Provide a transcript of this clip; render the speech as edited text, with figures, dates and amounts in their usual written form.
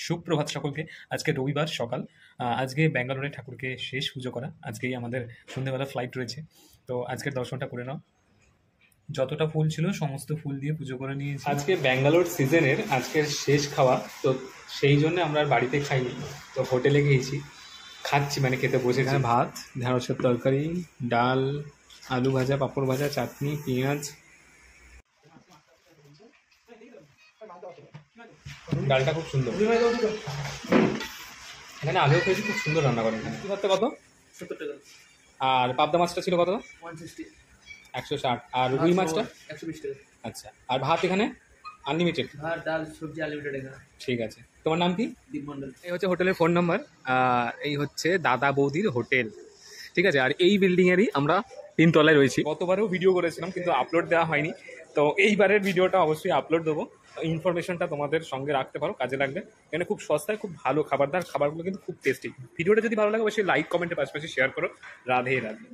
সুপ্রভাত সকলকে। আজকে রবিবার সকাল। আজকে ব্যাঙ্গালোরে ঠাকুরকে শেষ পুজো করা। আজকেই আমাদের সন্ধ্যেবেলা ফ্লাইট রয়েছে। তো আজকের দর্শনটা করে নাও। যতটা ফুল ছিল সমস্ত ফুল দিয়ে পুজো করে নিয়েছি। আজকে ব্যাঙ্গালোর সিজনের আজকের শেষ খাওয়া, তো সেই জন্য আমরা আর বাড়িতে খাইনি, তো হোটেলে গিয়েছি, খাচ্ছি, মানে খেতে বসে। এখানে ভাত, ঢেঁড়সের তরকারি, ডাল, আলু ভাজা, পাঁপড় ভাজা, চাটনি, পেঁয়াজ। ডালটা খুব সুন্দর। এখানে আলুও খেয়েছি, খুব সুন্দর রান্না করেন। কি ভাতটা কত? 70 টাকা। আর পাবদা মাছটা ছিল কত? 160। 160। আর রুই মাছটা 120 টাকা। আচ্ছা। আর ভাত এখানে আনলিমিটেড? ভাত, ডাল, সবজি আনলিমিটেড এখানে। ঠিক আছে। তোমার নাম কি? দীপ মন্ডল। এই হচ্ছে হোটেলের ফোন নাম্বার। এই হচ্ছে দাদা বৌদির হোটেল, ঠিক আছে। আর এই বিল্ডিংয়েরই আমরা 3 তলায় রয়েছি। গতবারেও ভিডিও করেছিলাম কিন্তু আপলোড দেওয়া হয়নি, তো এইবারের ভিডিওটা অবশ্যই আপলোড দেবো। ইনফরমেশনটা তোমাদের সঙ্গে রাখতে পারো, কাজে লাগবে। এখানে খুব সস্তায় খুব ভালো খাবারদার, খাবারগুলো কিন্তু খুব টেস্টি। ভিডিওটা যদি ভালো লাগে অবশ্যই লাইক কমেন্টের পাশাপাশি শেয়ার করো। রাধে রাধে।